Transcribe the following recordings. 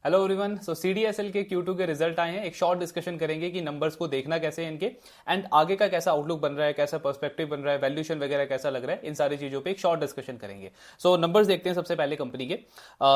Hello everyone. सो CDSL के Q2 के result आए हैं। एक शॉर्ट डिस्कशन करेंगे कि नंबर्स को देखना कैसे है इनके, एंड आगे का कैसा आउटलुक बन रहा है, कैसा पर्सपेक्टिव बन रहा है, वैल्यूएशन वगैरह कैसा लग रहा है, इन सारी चीजों पे एक शॉर्ट डिस्कशन करेंगे। सो नंबर्स देखते हैं सबसे पहले कंपनी के।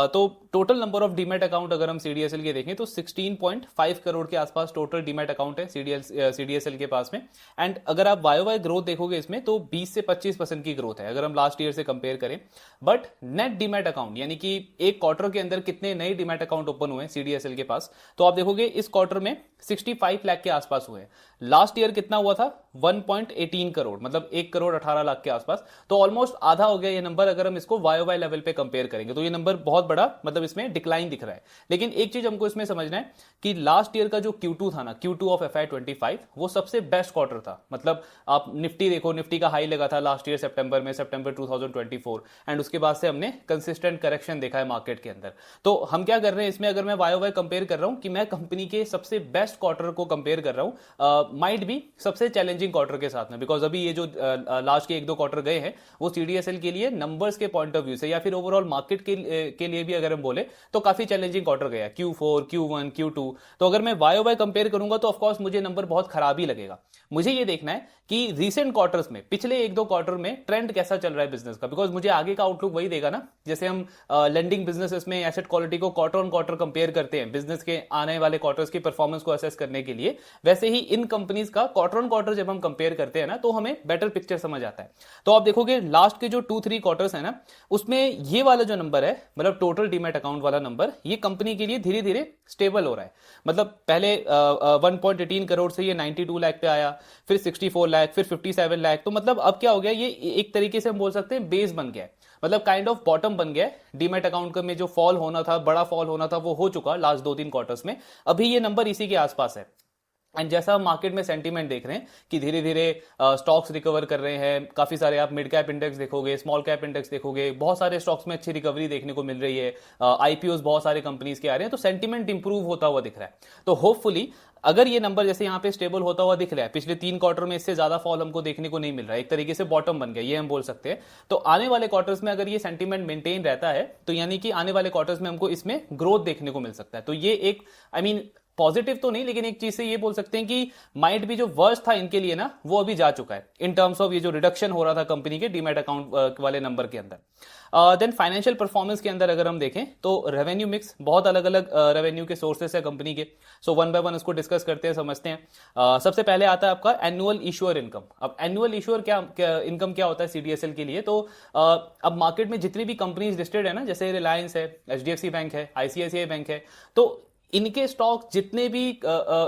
तो total number of demat account अगर हम सीडीएसएल के देखें तो 16.5 करोड़ के आसपास टोटल डीमैट अकाउंट है सीडीएसएल के पास में। एंड अगर आप वाई वाई ग्रोथ देखोगे इसमें तो 20 से 25% की ग्रोथ है अगर हम लास्ट ईयर से कंपेयर करें। बट नेट डीमैट अकाउंट यानी कि एक क्वार्टर के अंदर कितने नए डीमैट अकाउंट ओपन हुए सीडीएसएल के पास, तो आप देखोगे इस क्वार्टर में 65 लाख के आसपास हुए हैं। लास्ट ईयर कितना हुआ था? 1.18 करोड़, मतलब 1 करोड़ 18 लाख के आसपास। तो ऑलमोस्ट आधा हो गया ये नंबर अगर हम इसको वाई वाई लेवल पे कंपेयर करेंगे तो ये नंबर बहुत बड़ा, मतलब इसमें डिक्लाइन दिख रहा है। लेकिन एक चीज हमको इसमें समझना है कि लास्ट ईयर का जो Q2 था ना, Q2 ऑफ FY25 वो सबसे बेस्ट क्वार्टर था। मतलब आप निफ्टी देखो, निफ्टी का हाई लगा था लास्ट ईयर सितंबर में, सितंबर 2024, एंड उसके बाद से हमने कंसिस्टेंट करेक्शन देखा है मार्केट के अंदर। तो हम क्या कर रहे हैं इसमें, अगर मैं वाई वाई कंपेयर कर रहा हूं कि मैं कंपनी के सबसे बेस्ट क्वार्टर को कंपेयर कर रहा हूं, माइट भी सबसे चैलेंजिंग क्वार्टर के साथ में, बिकॉज अभी ये जो लास्ट के 1-2 क्वार्टर गए हैं वो सीडीएसएल के लिए नंबर्स के पॉइंट ऑफ व्यू से या फिर ओवरऑल मार्केट के लिए भी अगर हम बोले तो काफी चैलेंजिंग क्वार्टर गया, Q4, Q1, Q2। तो अगर मैं वाई वाई कंपेयर करूंगा तो ऑफकोर्स मुझे नंबर बहुत खराब ही लगेगा। मुझे ये देखना है कि रीसेंट क्वार्टर्स में, पिछले 1-2 क्वार्टर में ट्रेंड कैसा चल रहा है बिजनेस का, बिकॉज मुझे आगे का आउटलुक वही देगा ना। जैसे हम लेंडिंग बिजनेसेस में एसेट क्वालिटी को क्वार्टर ऑन क्वार्टर कंपेयर करते हैं बिजनेस के आने वाले क्वार्टर्स की परफॉर्मेंस को असेस करने के लिए, वैसे ही इन कंपनीज का क्वार्टर ऑन क्वार्टर जब हम कंपेयर करते हैं ना तो हमें बेटर पिक्चर समझ आता है। तो आप देखोगे लास्ट के जो 2-3 क्वार्टर्स है ना, उसमें ये वाला जो नंबर है, मतलब टोटल डीमैट अकाउंट वाला नंबर, ये कंपनी के लिए धीरे धीरे स्टेबल हो रहा है। मतलब पहले 1.18 करोड़ से ये 92 लाख पे आया, फिर 64 लाख, फिर 57 लाख। तो मतलब अब क्या हो गया, ये एक तरीके से हम बोल सकते हैं बेस बन गया है, मतलब काइंड ऑफ बॉटम बन गया है। डीमैट अकाउंट में जो फॉल होना था, बड़ा फॉल होना था, वो हो चुका लास्ट 2-3 क्वार्टर्स में। अभी ये नंबर इसी के आसपास है। एंड जैसा हम मार्केट में सेंटीमेंट देख रहे हैं कि धीरे धीरे स्टॉक्स रिकवर कर रहे हैं, काफी सारे आप मिड कैप इंडेक्स देखोगे, स्मॉल कैप इंडेक्स देखोगे, बहुत सारे स्टॉक्स में अच्छी रिकवरी देखने को मिल रही है। आईपीओस बहुत सारे कंपनीज के आ रहे हैं, तो सेंटीमेंट इंप्रूव होता हुआ दिख रहा है। तो होपफुली अगर ये नंबर जैसे यहाँ पे स्टेबल होता हुआ दिख रहा है, पिछले 3 क्वार्टर में इससे ज्यादा फॉल हमको देखने को नहीं मिल रहा है, एक तरीके से बॉटम बन गया ये हम बोल सकते हैं। तो आने वाले क्वार्टर्स में अगर ये सेंटीमेंट मेंटेन रहता है तो यानी कि आने वाले क्वार्टर्स में हमको इसमें ग्रोथ देखने को मिल सकता है। तो ये एक पॉजिटिव तो नहीं, लेकिन एक चीज से ये बोल सकते हैं कि माइट भी जो वर्स्ट था इनके लिए ना, वो अभी जा चुका है इन टर्म्स ऑफ ये जो रिडक्शन हो रहा था कंपनी के डीमैट अकाउंट वाले नंबर के अंदर। देन फाइनेंशियल परफॉर्मेंस के अंदर अगर हम देखें तो रेवेन्यू मिक्स, बहुत अलग अलग रेवेन्यू के सोर्सेस है कंपनी के। सो वन बाय वन इसको डिस्कस करते हैं, समझते हैं। सबसे पहले आता है आपका एनुअल इश्यूअर इनकम। अब एनुअल इश्यूअर क्या इनकम क्या होता है सीडीएसएल के लिए, तो अब मार्केट में जितनी भी कंपनीज लिस्टेड है ना, जैसे रिलायंस है, एचडीएफसी बैंक है, आईसीआईसीआई बैंक है, तो इनके स्टॉक जितने भी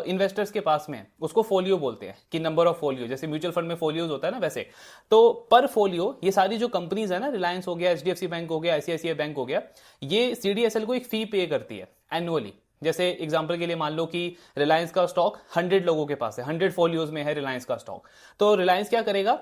इन्वेस्टर्स के पास में उसको फोलियो बोलते हैं, कि नंबर ऑफ फोलियो, जैसे म्यूचुअल फंड में फोलियोज होता है ना, वैसे। तो पर फोलियो ये सारी जो कंपनीज है ना, रिलायंस हो गया, एचडीएफसी बैंक हो गया, आईसीआईसीआई बैंक हो गया, ये सीडीएसएल को एक फी पे करती है एनुअली। जैसे एग्जांपल के लिए मान लो कि रिलायंस का स्टॉक 100 लोगों के पास है, 100 फोलियोज में है रिलायंस का स्टॉक, तो रिलायंस क्या करेगा,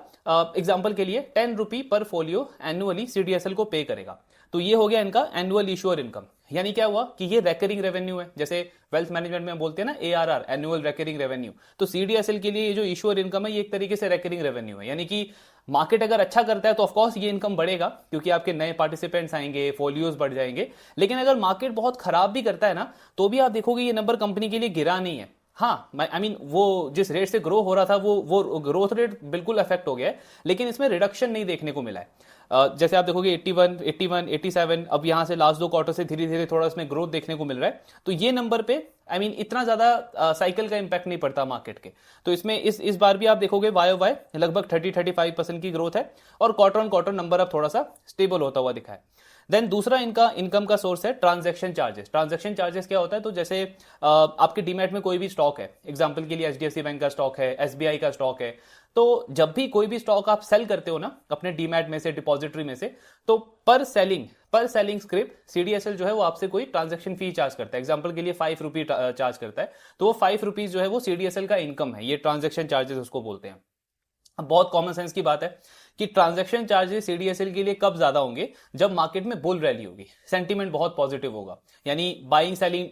एग्जांपल के लिए 10 रुपी पर फोलियो एनुअली सीडीएसएल को पे करेगा। तो ये हो गया इनका एनुअल इश्योर इनकम। यानी क्या हुआ कि ये रेकरिंग रेवेन्यू है, जैसे वेल्थ मैनेजमेंट में बोलते हैं ना एआरआर, एनुअल रेकरिंग रेवेन्यू। तो सीडीएसएल के लिए ये जो इश्योर इनकम है ये एक तरीके से रेकरिंग रेवेन्यू है। यानी कि मार्केट अगर अच्छा करता है तो ऑफकोर्स ये इनकम बढ़ेगा, क्योंकि आपके नए पार्टिसिपेंट्स आएंगे, फोलियोज बढ़ जाएंगे। लेकिन अगर मार्केट बहुत खराब भी करता है ना, तो भी आप देखोगे ये नंबर कंपनी के लिए गिरा नहीं है। हाँ, वो जिस रेट से ग्रो हो रहा था वो ग्रोथ रेट बिल्कुल अफेक्ट हो गया है, लेकिन इसमें रिडक्शन नहीं देखने को मिला है। जैसे आप देखोगे 81, 81, 87, अब यहां से लास्ट 2 क्वार्टर से धीरे धीरे थोड़ा इसमें ग्रोथ देखने को मिल रहा है। तो ये नंबर पे इतना ज्यादा साइकिल का इंपैक्ट नहीं पड़ता मार्केट के। तो इसमें इस बार भी आप देखोगे वाई वाई लगभग 30-35% की ग्रोथ है, और क्वार्टर ऑन क्वार्टर नंबर अब थोड़ा सा स्टेबल होता हुआ दिखा है। देन दूसरा इनका इनकम का सोर्स है ट्रांजैक्शन चार्जेस। ट्रांजैक्शन चार्जेस क्या होता है, तो जैसे आपके डीमैट में कोई भी स्टॉक है, एग्जांपल के लिए एचडीएफसी बैंक का स्टॉक है, एसबीआई का स्टॉक है, तो जब भी कोई भी स्टॉक आप सेल करते हो ना अपने डीमैट में से, डिपॉजिटरी में से, तो पर सेलिंग स्क्रिप्ट सीडीएसएल जो है वो आपसे कोई ट्रांजैक्शन फी चार्ज करता है। एग्जांपल के लिए 5 रुपी चार्ज करता है, तो वो 5 रुपीज जो है वो सीडीएसएल का इनकम है, ये ट्रांजैक्शन चार्जेस उसको बोलते हैं। अब बहुत कॉमन सेंस की बात है कि ट्रांजैक्शन चार्जेस सीडीएसएल के लिए कब ज्यादा होंगे, जब मार्केट में बुल रैली होगी, सेंटीमेंट बहुत पॉजिटिव होगा, यानी बाइंग सेलिंग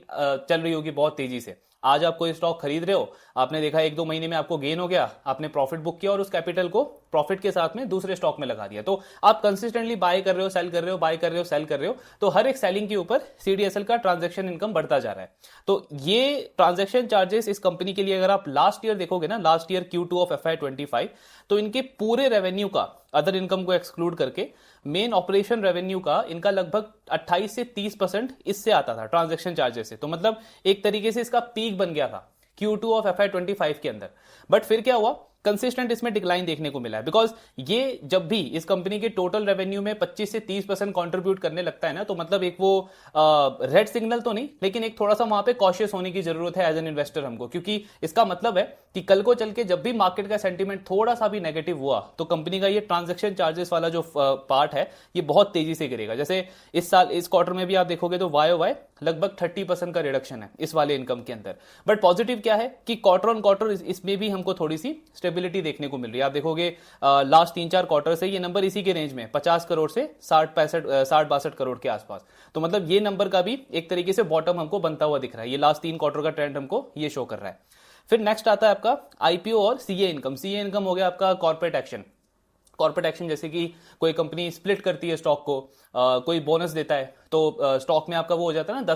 चल रही होगी बहुत तेजी से। आज आप कोई स्टॉक खरीद रहे हो, आपने देखा 1-2 महीने में आपको गेन हो गया, आपने प्रॉफिट बुक किया और उस कैपिटल को प्रॉफिट के साथ में दूसरे स्टॉक में लगा दिया। तो आप कंसिस्टेंटली बाय कर रहे हो, सेल कर रहे हो, बाय कर रहे हो, सेल कर रहे हो, तो हर एक सेलिंग के ऊपर सीडीएसएल का ट्रांजैक्शन इनकम बढ़ता जा रहा है। तो ये ट्रांजैक्शन चार्जेस इस कंपनी के लिए अगर आप लास्ट ईयर देखोगे ना, last year Q2 of FY25, तो इनके पूरे रेवेन्यू का, अदर इनकम को एक्सक्लूड करके, मेन ऑपरेशन रेवेन्यू का इनका लगभग 28 से 30% इससे आता था, ट्रांजैक्शन चार्जेस से। तो मतलब एक तरीके से इसका पीक बन गया था Q2 ऑफ FY25 के अंदर। बट फिर क्या हुआ, कंसिस्टेंट इसमें डिक्लाइन देखने को मिला है, बिकॉज ये जब भी इस कंपनी के टोटल रेवेन्यू में 25 से 30% कंट्रीब्यूट करने लगता है ना, तो मतलब एक वो रेड सिग्नल तो नहीं, लेकिन एक थोड़ा सा वहां पे कॉशियस होने की जरूरत है एज एन इन्वेस्टर हमको, क्योंकि इसका मतलब है कि कल को चल के जब भी मार्केट का सेंटीमेंट थोड़ा सा भी नेगेटिव हुआ, तो कंपनी का ये ट्रांजेक्शन चार्जेस वाला जो पार्ट है ये बहुत तेजी से गिरेगा। जैसे इस साल इस क्वार्टर में भी आप देखोगे तो YOY लगभग 30% का रिडक्शन है इस वाले इनकम के अंदर। बट पॉजिटिव क्या है कि क्वार्टर ऑन क्वार्टर इसमें भी हमको थोड़ी सी स्टेबिलिटी देखने को मिल रही है। आप देखोगे लास्ट 3-4 क्वार्टर से ये नंबर इसी के रेंज में 50 करोड़ से 60-62 करोड़ के आसपास। तो मतलब ये नंबर का भी एक तरीके से बॉटम हमको बनता हुआ दिख रहा है। ये लास्ट 3 क्वार्टर का ट्रेंड हमको ये शो कर रहा है। फिर नेक्स्ट आता है आपका आईपीओ और सीए इनकम। सीए इनकम हो गया आपका कॉर्पोरेट एक्शन। कॉर्पोरेट एक्शन जैसे कि कोई कंपनी स्प्लिट करती है स्टॉक को, कोई बोनस देता है, तो स्टॉक में आपका वो हो जाता है ना,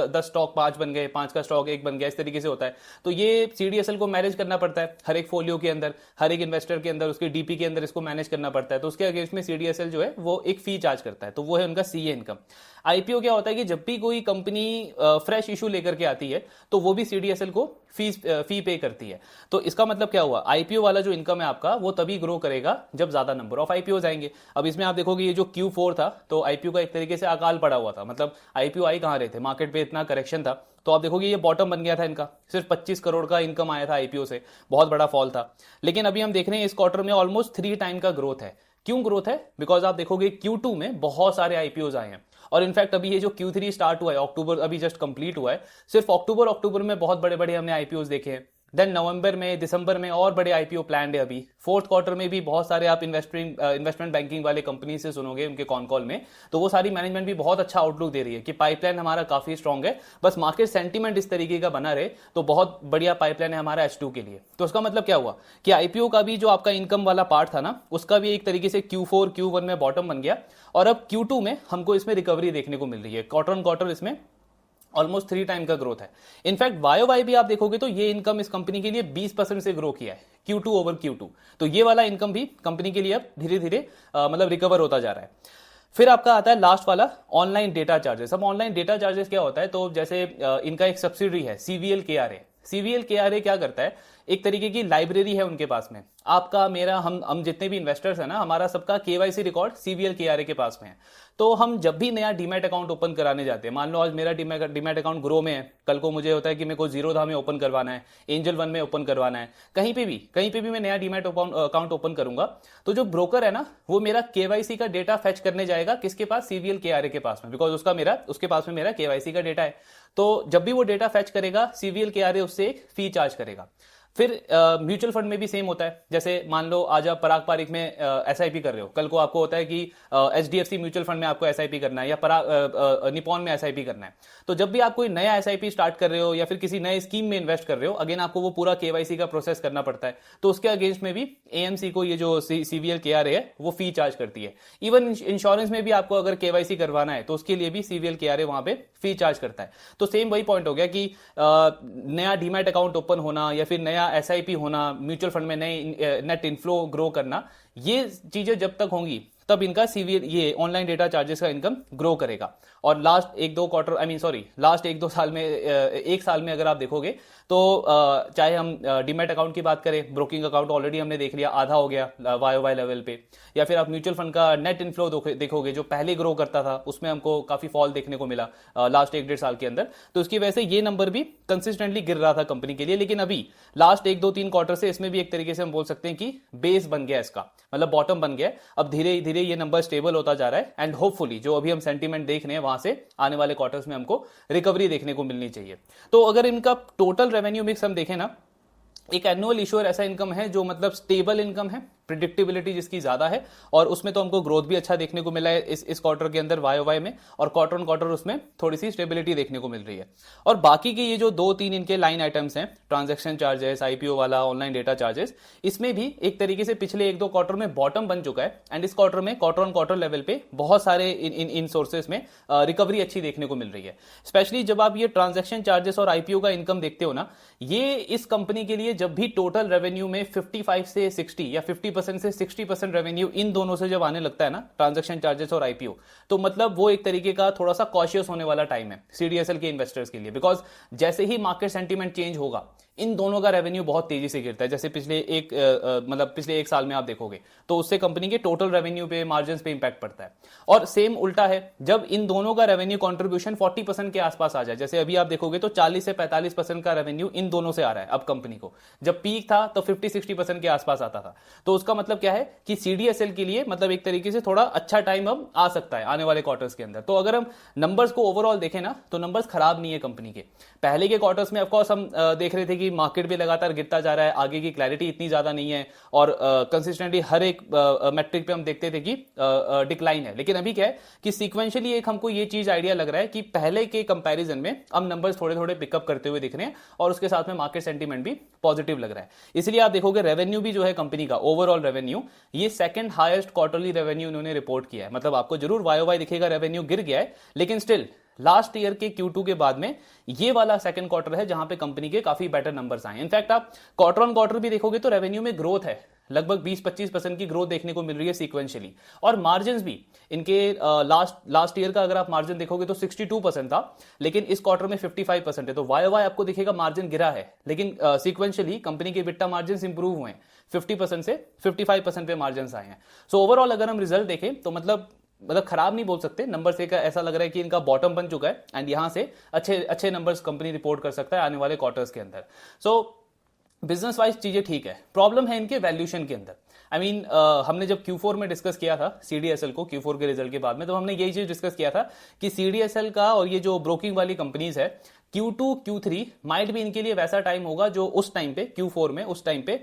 10 स्टॉक 5 बन गए, 5 का स्टॉक 1 बन गया, इस तरीके से होता है। तो ये सीडीएसएल को मैनेज करना पड़ता है हर एक फोलियो के अंदर, हर एक इन्वेस्टर के अंदर, उसके डीपी के अंदर इसको मैनेज करना पड़ता है। तो उसके अगेंस्ट में सीडीएसएल जो है वो एक फी चार्ज करता है, तो वो है उनका सीए इनकम। आईपीओ क्या होता है कि जब भी कोई कंपनी फ्रेश इशू लेकर के आती है तो वो भी सीडीएसएल को फी पे करती है। तो इसका मतलब क्या हुआ, आईपीओ वाला जो इनकम है आपका वो तभी ग्रो करेगा जब ज्यादा नंबर ऑफ आईपीओ आएंगे। अब इसमें आप देखोगे ये जो Q4 था, तो आईपीओ का एक तरीके से अकाल पड़ा हुआ था, मतलब आईपीओ आई कहां रहे थे, मार्केट पे इतना करेक्शन था। तो आप देखोगे ये बॉटम बन गया था इनका, सिर्फ 25 करोड़ का इनकम आया था आईपीओ से, बहुत बड़ा फॉल था। लेकिन अभी हम देख रहे हैं इस क्वार्टर में ऑलमोस्ट 3 टाइम का ग्रोथ है। क्यों ग्रोथ है, बिकॉज आप देखोगे Q2 में बहुत सारे आईपीओ आए हैं, और इनफैक्ट अभी ये जो Q3 स्टार्ट हुआ है, अक्टूबर अभी जस्ट कंप्लीट हुआ है, सिर्फ अक्टूबर में बहुत बड़े बड़े हमने आईपीओ देखे हैं। देन नवंबर में, दिसंबर में और बड़े आईपीओ प्लान्ड है अभी। फोर्थ क्वार्टर में भी बहुत सारे आप इन्वेस्टमेंट बैंकिंग वाले कंपनी से सुनोगे उनके कॉन कॉल में, तो वो सारी मैनेजमेंट भी बहुत अच्छा आउटलुक दे रही है कि पाइपलाइन हमारा काफी स्ट्रांग है, बस मार्केट सेंटीमेंट इस तरीके का बना रहे तो बहुत बढ़िया पाइपलाइन है हमारा H2 के लिए। तो उसका मतलब क्या हुआ कि आईपीओ का भी जो आपका इनकम वाला पार्ट था ना, उसका भी एक तरीके से Q4 Q1 में बॉटम बन गया, और अब Q2 में हमको इसमें रिकवरी देखने को मिल रही है। क्वार्टर ऑन क्वार्टर इसमें ऑलमोस्ट 3 टाइम का ग्रोथ है। इनफैक्ट YOY भी आप देखोगे तो ये इनकम इस कंपनी के लिए 20% से ग्रो किया है Q2 ओवर Q2। तो ये वाला इनकम भी कंपनी के लिए अब धीरे धीरे मतलब रिकवर होता जा रहा है। फिर आपका आता है लास्ट वाला ऑनलाइन डेटा चार्जेस। अब ऑनलाइन डेटा चार्जेस क्या होता है, तो जैसे इनका एक सब्सिडरी है CVL KRA। CVL KRA क्या करता है, एक तरीके की लाइब्रेरी है उनके पास में, आपका मेरा हम जितने भी इन्वेस्टर्स हैं ना, हमारा सबका KYC रिकॉर्ड CVL KRA के पास में है। तो हम जब भी नया डीमैट अकाउंट ओपन कराने जाते हैं, मान लो आज मेरा डीमैट अकाउंट ग्रो में है, कल को मुझे होता है कि मेरे को जीरोधा में ओपन करवाना है, एंजल वन में ओपन करवाना है, कहीं पे भी मैं नया डीमैट अकाउंट ओपन करूंगा, तो जो ब्रोकर है ना वो मेरा KYC का डेटा फेच करने जाएगा किसके पास, CVL KRA के पास में, बिकॉज उसके पास में मेरा KYC का डेटा है। तो जब भी वो डेटा फेच करेगा CVL KRA उससे एक फी चार्ज करेगा। फिर म्यूचुअल फंड में भी सेम होता है। जैसे मान लो आज आप पराग पारिक में SIP कर रहे हो, कल को आपको होता है कि HDFC म्यूचुअल फंड में आपको SIP करना है, या निपॉन में SIP करना है। तो जब भी आप कोई नया SIP स्टार्ट कर रहे हो या फिर किसी नए स्कीम में इन्वेस्ट कर रहे हो, अगेन आपको वो पूरा KYC का प्रोसेस करना पड़ता है। तो उसके अगेंस्ट में भी AMC को ये जो CVL KRA है वो फी चार्ज करती है। इवन इंश्योरेंस में भी आपको अगर KYC करवाना है तो उसके लिए भी CVL KRA वहां पे फी चार्ज करता है। तो सेम वही पॉइंट हो गया कि नया डीमैट अकाउंट ओपन होना या फिर नया SIP होना, म्यूचुअल फंड में नए नेट इनफ्लो ग्रो करना, ये चीजें जब तक होंगी तब इनका CVL ये ऑनलाइन डेटा चार्जेस का इनकम ग्रो करेगा। और लास्ट 1-2 साल में, 1 साल में अगर आप देखोगे तो चाहे हम डीमैट अकाउंट की बात करें, ब्रोकिंग अकाउंट ऑलरेडी हमने देख लिया, आधा हो गया YOY लेवल पे, या फिर आप म्यूचुअल फंड का नेट इनफ्लो देखोगे जो पहले ग्रो करता था, उसमें हमको काफी फॉल देखने को मिला लास्ट 1-1.5 साल के अंदर। तो उसकी वजह से ये नंबर भी कंसिस्टेंटली गिर रहा था कंपनी के लिए। लेकिन अभी लास्ट 1-2-3 क्वार्टर से इसमें भी एक तरीके से हम बोल सकते हैं कि बेस बन गया इसका, मतलब बॉटम बन गया। अब धीरे धीरे ये नंबर स्टेबल होता जा रहा है, एंड होपफुली जो अभी हम सेंटीमेंट देख रहे हैं वहां से आने वाले क्वार्टर्स में हमको रिकवरी देखने को मिलनी चाहिए। तो अगर इनका टोटल रेवेन्यू मिक्स हम देखें ना, एक एनुअल इश्यूअर ऐसा इनकम है जो मतलब स्टेबल इनकम है, प्रिडिक्टेबिलिटी जिसकी ज्यादा है, और उसमें तो हमको ग्रोथ भी अच्छा देखने को मिला है इस क्वार्टर के अंदर वाई में, और क्वार्टर ऑन क्वार्टर उसमें थोड़ी सी स्टेबिलिटी देखने को मिल रही है। और बाकी के ये जो 2-3 इनके लाइन आइटम्स हैं, ट्रांजैक्शन चार्जेस, आईपीओ वाला, ऑनलाइन डेटा चार्जेस, इसमें भी एक तरीके से पिछले 1-2 क्वार्टर में बॉटम बन चुका है, एंड इस क्वार्टर में क्वार्टर ऑन क्वार्टर लेवल पे बहुत सारे इन सोर्सेस में रिकवरी अच्छी देखने को मिल रही है। स्पेशली जब आप ये ट्रांजैक्शन चार्जेस और आईपीओ का इनकम देखते हो ना, ये इस कंपनी के लिए जब भी टोटल रेवेन्यू में 55 से 60 या 50% से 60% रेवेन्यू इन दोनों से जब आने लगता है ना, ट्रांजैक्शन चार्जेस और आईपीओ, तो मतलब वो एक तरीके का थोड़ा सा कॉशियस होने वाला टाइम है सीडीएसएल के इन्वेस्टर्स के लिए, बिकॉज जैसे ही मार्केट सेंटीमेंट चेंज होगा, इन दोनों का रेवेन्यू बहुत तेजी से गिरता है। जैसे पिछले एक साल में आप देखोगे तो उससे कंपनी के टोटल रेवेन्यू पे, मार्जिन पे इंपैक्ट पड़ता है। और सेम उल्टा है, जब इन दोनों का रेवेन्यू कंट्रीब्यूशन 40% के आसपास आ जाए, जैसे अभी आप देखोगे तो 40 से 45% का रेवेन्यू इन दोनों से आ रहा है अब कंपनी को। जब पीक था तो 50-60% के आसपास आता था। तो उसका मतलब क्या है कि सीडीएसएल के लिए मतलब एक तरीके से थोड़ा अच्छा टाइम अब आ सकता है आने वाले क्वार्टर्स के अंदर। तो अगर हम नंबर्स को ओवरऑल देखें ना, तो नंबर्स खराब नहीं है कंपनी के। पहले के क्वार्टर्स में ऑफकोर्स हम देख रहे थे कि मार्केट भी लगातार गिरता जा रहा है, आगे की क्लैरिटी इतनी ज्यादा नहीं है, और कंसिस्टेंटली हर एक मैट्रिक पे हम देखते थे कि डिक्लाइन है। लेकिन अभी क्या है कि सीक्वेंशियली एक हमको ये चीज आइडिया लग रहा है कि पहले के कंपैरिजन में अब नंबर्स थोड़े थोड़े पिकअप करते हुए दिख रहे हैं, और उसके साथ में मार्केट सेंटीमेंट भी पॉजिटिव लग रहा है। इसलिए आप देखोगे रेवेन्यू भी जो है कंपनी का ओवरऑल रेवेन्यू, ये सेकंड हाईएस्ट क्वार्टरली रेवेन्यू इन्होंने रिपोर्ट किया है। मतलब आपको जरूर वाई दिखेगा रेवेन्यू गिर गया है, लेकिन स्टिल लास्ट ईयर के Q2 के बाद में ये वाला सेकंड क्वार्टर है जहां पे कंपनी के काफी बेटर नंबर्स आए। इनफैक्ट आप क्वार्टर ऑन क्वार्टर भी देखोगे तो रेवेन्यू में ग्रोथ है, लगभग 20-25% की ग्रोथ देखने को मिल रही है सीक्वेंशियली। और मार्जिन भी इनके लास्ट ईयर का अगर आप मार्जिन देखोगे तो 62% था, लेकिन इस क्वार्टर में 55% है। तो वाई आपको दिखेगा मार्जिन गिरा है, लेकिन सीक्वेंशियली कंपनी के बिट्टा मार्जिन इंप्रूव हुए हैं, 50% से 55% पे मार्जिन आए हैं। सो ओवरऑल अगर हम रिजल्ट देखें तो मतलब खराब नहीं बोल सकते नंबर से, का ऐसा लग रहा है कि इनका बॉटम बन चुका है, एंड यहां से अच्छे नंबर्स कंपनी रिपोर्ट कर सकता है आने वाले क्वार्टर्स के अंदर। सो बिजनेस वाइज चीजें ठीक है, प्रॉब्लम है इनके वैल्यूएशन के अंदर। आई मीन हमने जब Q4 में डिस्कस किया था सीडीएसएल को, Q4 के रिजल्ट के बाद में, तो हमने यही चीज डिस्कस किया था कि सीडीएसएल का और ये जो ब्रोकिंग वाली कंपनीज है, Q2 Q3 माइट भी इनके लिए वैसा टाइम होगा जो उस टाइम पे Q4 में उस टाइम पे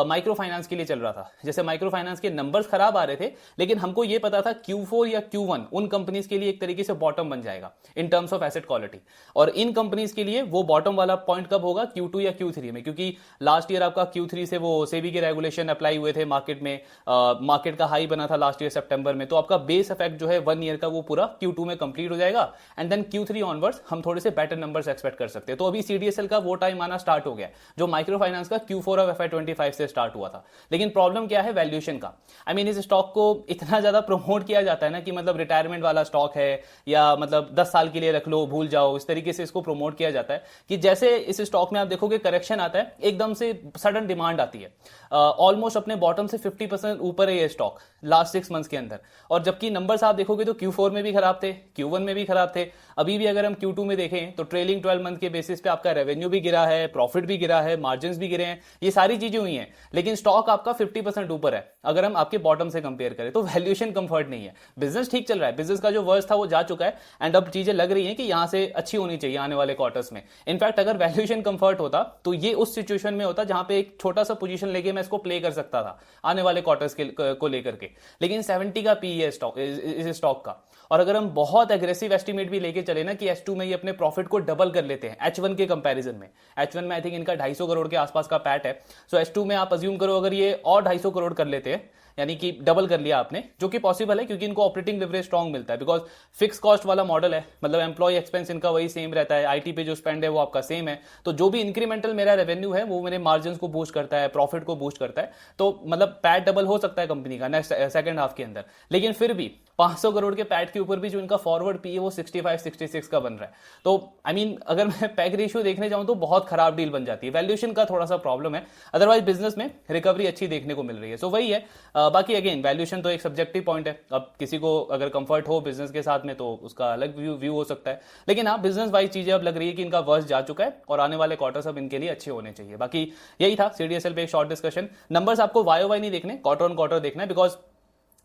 माइक्रो फाइनेंस के लिए चल रहा था। जैसे माइक्रो फाइनेंस के नंबर्स खराब आ रहे थे, लेकिन हमको ये पता था Q4 या Q1 उन कंपनीज के लिए एक तरीके से बॉटम बन जाएगा in terms of asset quality, और इन कंपनीज के लिए वो बॉटम वाला पॉइंट कब होगा, Q2 या Q3 में, क्योंकि लास्ट ईयर आपका Q3 से वो सेबी के रेगुलेशन अप्लाई हुए थे मार्केट में, मार्केट का हाई बना था लास्ट ईयर सितंबर में, तो आपका बेस इफेक्ट जो है 1 ईयर का वो पूरा Q2 में कंप्लीट हो जाएगा, एंड देन Q3 ऑनवर्ड्स हम थोड़े से बेटर नंबर्स एक्सपेक्ट कर सकते हैं। तो अभी सीडीएसएल का वो टाइम आना स्टार्ट हो गया जो माइक्रो फाइनेंस का Q4 ऑफ FY25 से स्टार्ट हुआ था। लेकिन प्रॉब्लम क्या है, वैल्यूएशन का। आई मीन इस स्टॉक को इतना ज्यादा प्रमोट किया जाता है ना कि मतलब रिटायरमेंट वाला स्टॉक है, या मतलब 10 साल के लिए रख लो भूल जाओ, इस तरीके से इसको प्रमोट किया जाता है कि जैसे इस स्टॉक में आप देखोगे करेक्शन आता है, एकदम से सडन डिमांड आती है, ऑलमोस्ट अपने बॉटम से 50% ऊपर है ये स्टॉक लास्ट 6 मंथ्स के अंदर। और जबकि नंबर्स आप देखोगे तो Q4 में भी खराब थे, Q1 में भी खराब थे, अभी भी अगर हम Q2 में देखें तो ट्रेलिंग 12 मंथ के बेसिस पे आपका रेवेन्यू भी गिरा है, प्रॉफिट भी गिरा है, मार्जिन भी गिरे हैं, ये सारी चीजें हुई हैं, लेकिन स्टॉक आपका 50% ऊपर है अगर हम आपके बॉटम से कंपेयर करें। तो वैल्यूएशन कंफर्ट नहीं है, बिजनेस ठीक चल रहा है, बिजनेस का जो वर्स्ट था वो जा चुका है, एंड अब चीजें लग रही है कि यहां से अच्छी होनी चाहिए आने वाले क्वार्टर्स में। इनफैक्ट अगर वैल्यूएशन कंफर्ट होता तो ये उस सिचुएशन में होता जहां पे एक छोटा सा पोजीशन लेके मैं इसको प्ले कर सकता था आने वाले क्वार्टर्स को लेकर के, लेकिन 70 का पी है इस स्टॉक का। और अगर हम बहुत एग्रेसिव एस्टिमेट भी लेके चले ना कि H2 में ये अपने प्रॉफिट को डबल कर लेते हैं H1 के कंपैरिजन में, H1 में आई थिंक इनका 250 करोड़ के आसपास का पैट है, सो H2 में आप अज्यूम करो अगर ये और 250 करोड़ कर लेते हैं, यानी कि डबल कर लिया आपने, जो कि पॉसिबल है क्योंकि इनको ऑपरेटिंग लिवरेज स्ट्रांग मिलता है, बिकॉज फिक्स कॉस्ट वाला मॉडल है, मतलब एम्प्लॉय एक्सपेंस इनका वही सेम रहता है, आईटी पे जो स्पेंड है वो आपका सेम है, तो जो भी इंक्रीमेंटल मेरा रेवेन्यू है वो मेरे मार्जिन को बूस्ट करता है, प्रॉफिट को बूस्ट करता है, तो मतलब पैट डबल हो सकता है कंपनी का नेक्स्ट सेकंड हाफ के अंदर। लेकिन फिर भी 500 करोड़ के पैट के ऊपर भी जो इनका फॉरवर्ड पी है वो 65-66 का बन रहा है। तो आई मीन अगर मैं पैग रेशियो देखने जाऊं तो बहुत खराब डील बन जाती है, वैल्यूएशन का थोड़ा सा प्रॉब्लम है, अदरवाइज बिजनेस में रिकवरी अच्छी देखने को मिल रही है। सो वही है, बाकी अगेन वैल्यूएशन तो एक सब्जेक्टिव पॉइंट है, अब किसी को अगर कंफर्ट हो बिजनेस के साथ में तो उसका अलग व्यू हो सकता है, लेकिन हाँ बिजनेस वाइज चीजें अब लग रही है कि इनका वर्स्ट जा चुका है और आने वाले क्वार्टर्स अब इनके लिए अच्छे होने चाहिए। बाकी यही था सीडीएसएल पे एक शॉर्ट डिस्कशन। नंबर्स आपको वाई नहीं देखने, क्वार्टर ऑन क्वार्टर देखना है, बिकॉज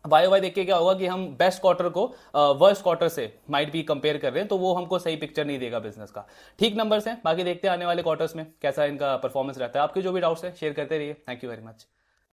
वाई देख के क्या होगा कि हम बेस्ट क्वार्टर को वर्स्ट क्वार्टर से माइट भी कंपेयर कर रहे हैं, तो वो हमको सही पिक्चर नहीं देगा बिजनेस का। ठीक नंबर्स हैं, बाकी देखते हैं आने वाले क्वार्टर्स में कैसा इनका परफॉर्मेंस रहता है। आपके जो भी डाउट्स है शेयर करते रहिए। Thank you very much.